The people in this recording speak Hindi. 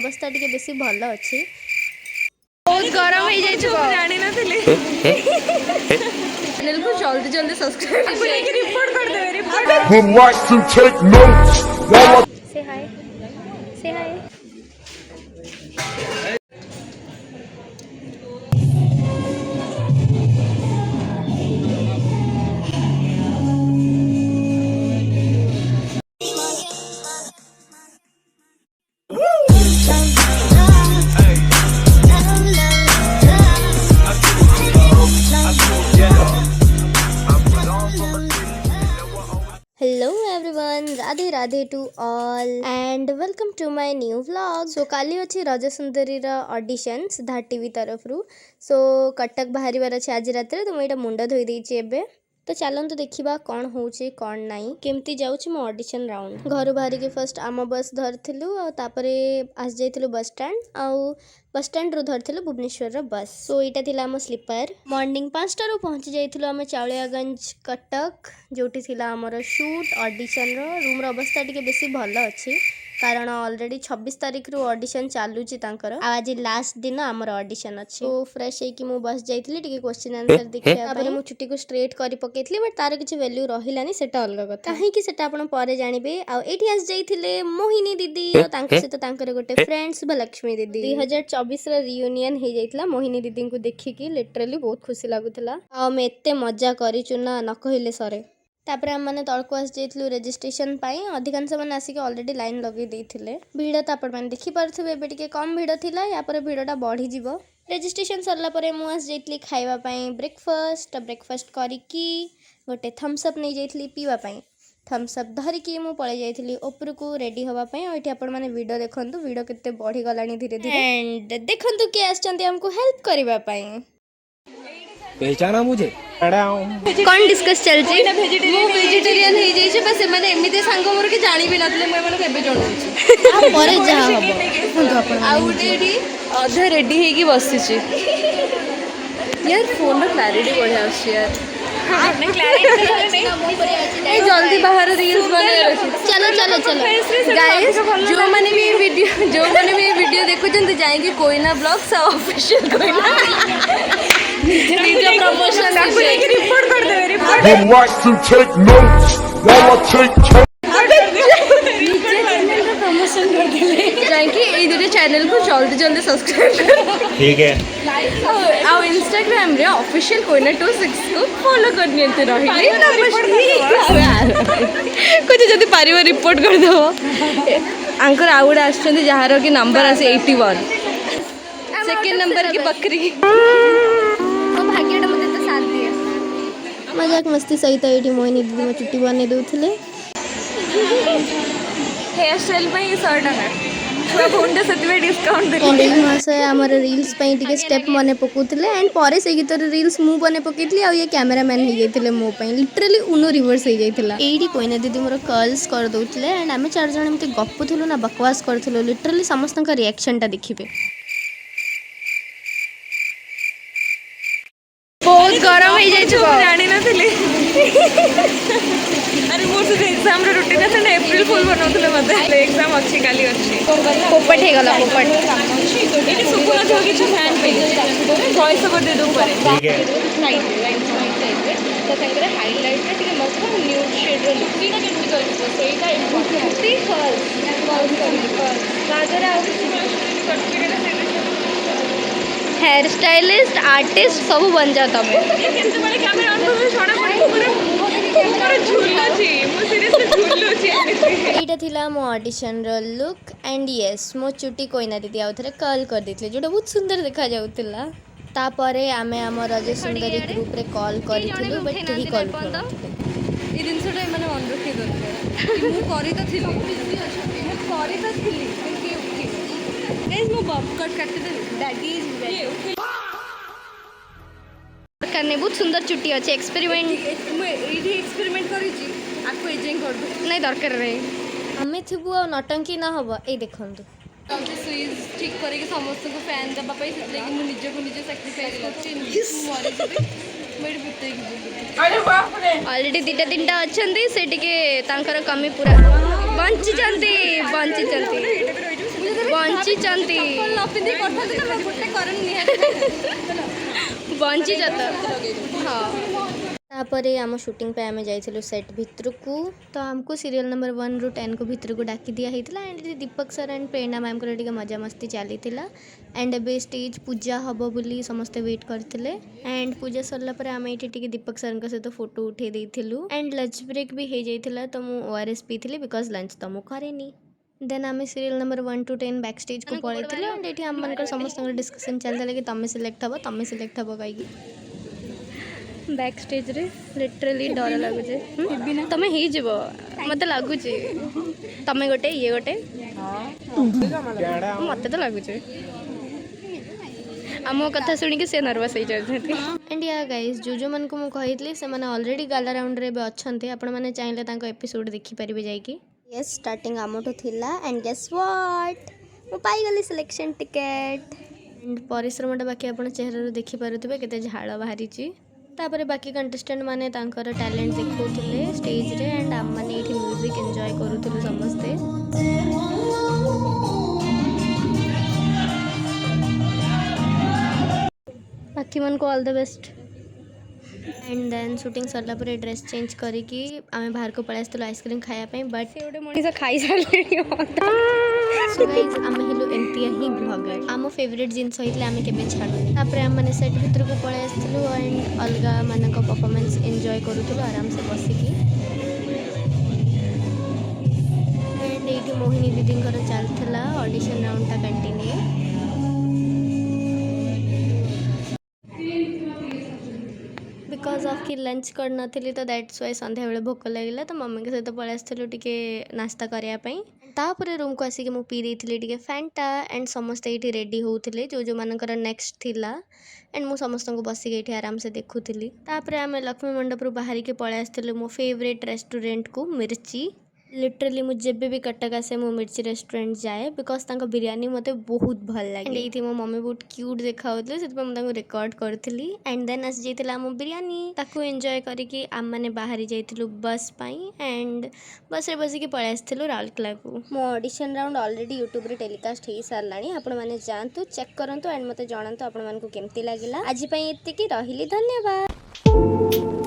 अवस्था टिके बेसी भल अच्छी बहुत गरम हो जाए जानी ना चैनल को जल्दी जल्दी सब्सक्राइब रिपोर्ट कर दे रिपोर्ट से हाय से hi hello everyone Radhe Radhe to all and welcome to my new vlog. So काली अच्छी रज सुंदरी ऑडिशन सिद्धार्थ टीवी तरफ रु सो कटक बाहर अच्छे आज रात तो मुझे मुंड धोई देछि एबे तो चलते देखा कौन होची कौन नाई केमती जाऊँ मो ऑडिशन राउंड घर बाहर के फर्स्ट आम बस धरलु आस जाइलु बस स्टैंड आउ बस स्टैंड रू धरलु भुवनेश्वर बस सो यहाँ थी आम स्लीपर मॉर्निंग 5 टारू पहुँची जाइलु आम चाउलियागंज कटक जोटी थिला आमर शूट ऑडिशन रूम अवस्था टिके बेसी भल अच्छी कारण ऑलरेडी 26 तारीख रु ऑडिशन चालूची तांकर आज लास्ट दिन आमर ऑडिशन अच्छी तो फ्रेश है कि मु बस जाइतली टिके क्वेश्चन आंसर देखिया तापर मु छुट्टी को स्ट्रेट करी पकेइतली बट तार किछि वैल्यू रहिलानी सेटा अलग कथा काहे कि सेटा आपण परे जानिबे आ एठी आस जाइथिले मोहिनी दीदी और तांके से तांकर गोटे फ्रेंड शुभलक्ष्मी दीदी 2024 रा रियूनियन हे जाइतला मोहिनी दीदी को देखि कि लिटरली बहुत खुशी लागुतला आ हम एते मजा करिचु ना न कहिले सरे तापर आम मैंने तलक आस जाइलु रेजिस्ट्रेशन अधिकांश मैंने आसिक ऑलरेडी लाइन लगे भिड़ तो आप देखिपे एबे टिके कम भिड़ थिला या पर भिड़टा बढ़ी जीवो रेजिस्ट्रेशन सरला परे मु आस जाइतली खाइबा पई ब्रेकफास्ट करिकी गोटे थम्स अप नहीं जाइतली पीवा पई थम्स अप धरिकी मु पळे जाइतली ऊपर को रेडी होबा पई और एठी आपण माने वीडियो देखंतु वीडियो केते बढ़ी गलानी धीरे धीरे एंड देखंतु के आछंती हमको हेल्प करबा पई पहचाना मुझे कौन डिस्कस चलची मु वेजिटेरियन हे जाई छै बस माने एमिते सांग मोर के जानि भी नथले मैं माने केबे जणौ छी आ परे जा हबो आउटेडी अधा रेडी हे की बसि छी यार फोन रो क्लैरिटी बढ़िया अछि यार हां क्लैरिटी नहीं जल्दी बाहर रील्स बने चलो चलो चलो गाइस जो माने भी वीडियो देखु जंत जाएंगे कोइना ब्लॉग्स ऑफिशियल कोइना प्रमोशन रिपोर्ट कर दे report like to take notes while I take promotion कर दे जाएंगे इधर चैनल को जल्दी जल्दी सब्सक्राइब ठीक है और इंस्टाग्राम रे ऑफिशियल कोइना 26 को फॉलो करनी रही कुछ जदी पारिबो रिपोर्ट कर दो आंकर आउड आछन जहार की नंबर आसे 81 सेकंड नंबर की बकरी भाग्यटा मते तो साथ दिए मजाक मस्ती सहित एठी मोहिनी दीदी में चुट्टी बने देउथिले हेयर स्टाइल पे 100 टका छुआ फोनटे सतवे डिस्काउंट देले एंड मासे हमर रील्स पे टिके स्टेप मने पकुथिले एंड परे से गीतर रील्स मु बने पकेतली आ ये कैमरामैन हे जैथिले मो पे लिटरली उनो रिवर्स हे जैथिला एडी कोइना दीदी मोर कर्ल्स कर दउथिले एंड आमे चार जण एमते गप्पुथुलो ना बकवास करथुलो लिटरली समस्त का रिएक्शन ता देखिबे बहुत गरम हो जाए जानी ना अरे मोर से एग्जाम रे रुटीन আছে না एप्रिल फुल बनाउतले मते एग्जाम अछि काली अछि पोपट हे गला पोपट एटी सुकुना जो किछ फैन पे वॉइस ओवर दे दो पारे ठीक है लाइट तो तंगरे हाइलाइट रे टिके मस्त न्यूड शेड रे लुकिना केमति करबो सेटा इम्पोर्टेंट कॉल कर राजरे आउ सर्टिफिकेट हेयर स्टाइलिस्ट आर्टिस्ट सब बन जा तमे केते बड़े कैमरा ऑन कर छोड़ा पूरा झूला छी मु सीरियसली झूलो छी एटा थिला मो ऑडिशन रो लुक एंड यस मो चुटी कोइना दीदी आउथरे कर्ल कर दितले जोटा बहुत सुंदर देखा जाउतला तापरे आमे हम रज सुंदरी ग्रुप रे कॉल करिथिलु बट केही कॉल ई दिन छोटा माने मन रखि दरकार मु करी त थिलु मु करी त थिली कि उठी गाइस मु बब कट काट दे डैडी इज वेरी करने बहुत सुंदर चुट्टी अच्छे एक्सपेरिमेंट एक्सपेरिमेंट करी आपको एजेंग कर दो नहीं दरकार रे हमें थिबु आ नटंकी ना हबो ए देखंतु स्विच ठीक करके समस्त को फैन दबा पई से कि मु निजे को निजे सैक्रिफाइस करछि मरि जबे मेड बिते कि अरे बाप रे ऑलरेडी 2-3टा अछंती से टिके तांकर कमी पूरा ବଞ୍ଚିଛନ୍ତି ବଞ୍ଚିଛନ୍ତି ବଞ୍ଚିଛନ୍ତି ବଞ୍ଚିଛ ତ ହଁ। तापरे आम शूटिंग पे आम जाइलु सेट भितर को तो आमको सीरियल नंबर 1 ରୁ 10 को भितर को डाकी दिया होता and Deepak sir and Prerna ma'am को मजा मस्ती चली एंड ए स्टेज पूजा हम बोली समस्ते वेट करते एंड पूजा सरला आम ये दीपक सर सहित फोटो उठे देलु एंड लंच ब्रेक भी हो जाता तो मुझे ORS पीली बिकज लंच तो मुझे करेनी देन आम serial number 1 to 10 back stage को पलैल एंड ये आम मन समस्त डिस्कसन चलता कि तुम सिलेक्ट हम कहीं बैक स्टेज रे लिटरली डर लगुचे तमें ही जीव मत लगुच तमें गोटे ये गोटे मत तो लगुचे आम कथा शुणिक से नर्वस हो जाती एंड या गाइस जो मन को मुझे से ऑलरेडी गाला राउंड रे अच्छा आपण मैंने चाहिए एपिसोड देखिपारे जाकि यस स्टार्टिंग आमठू थिला एंड गेस व्हाट मु पाई गली सिलेक्शन टिकेट एंड परिश्रमटा बाकी आपण चेहरा देखि पारुथिबे केते झाळ बाहरीची तापर बाकी कंटेस्टेंट माने तांकर टैलेंट देखौथिले स्टेज रे एंड आम माने एठी म्यूजिक एंजॉय करूथिलु समस्ते बाकी मन को all the best and then shooting Sarla पर ड्रेस चेंज करिकी आमे बाहर को पळै आस्तलो आइसक्रीम खाया पे बट से ओडे मणिस खाई सारलेनी सो गाइस आमे हेलो एमतिया ही ब्लॉगर आम फेवरेट जिनस होइतले आमे केबे छाडू तापर आम माने सेट भीतर को पळै आस्तलो एंड अलगा मानक परफॉर्मेंस एंजॉय करूथलो आराम से बसिकी एंड एठी मोहिनी दीदी चलथला ऑडिशन राउंड ता कंटिन्यू बिकज ऑफ कि लंच करना तो दैट्स वाई संध्या बेले भोक लगे तो मम्मी के सहित पलि आसलु टिके नास्ता करने तापर रूम को आसिक मु पी टिके फैंटा एंड समस्ते ये रेडी होते जो मानकर नेक्स्ट थिला एंड मु समस्त को बसिक ये आराम से देखुली तापर आम लक्ष्मी मंडप रू बाहर के पलि आसलु मो फेवरेट रेस्टोरेंट को मिर्ची लिटरली मुझे भी कटक आसे मो मिर्ची रेस्टोरेंट जाए बिकज तांको बिरयानी मते बहुत भल लगे ये मो मम्मी बहुत क्यूट देखा से रिकॉर्ड करी एंड देन आस जाइला मो बिरयानी ताकू एंजॉय करके आम मैंने बाहरी जाइलु बस पाई एंड बस रे बसिकी पळै आसथिलु राउरकेला को मो ऑडिशन राउंड ऑलरेडी यूट्यूब रे टेलीकास्ट हो सारानी आपण माने जानतु चेक करंतु एंड मते जणांतु आपण मानकु केमती लागिला आज पई एतिकी रहिली धन्यवाद।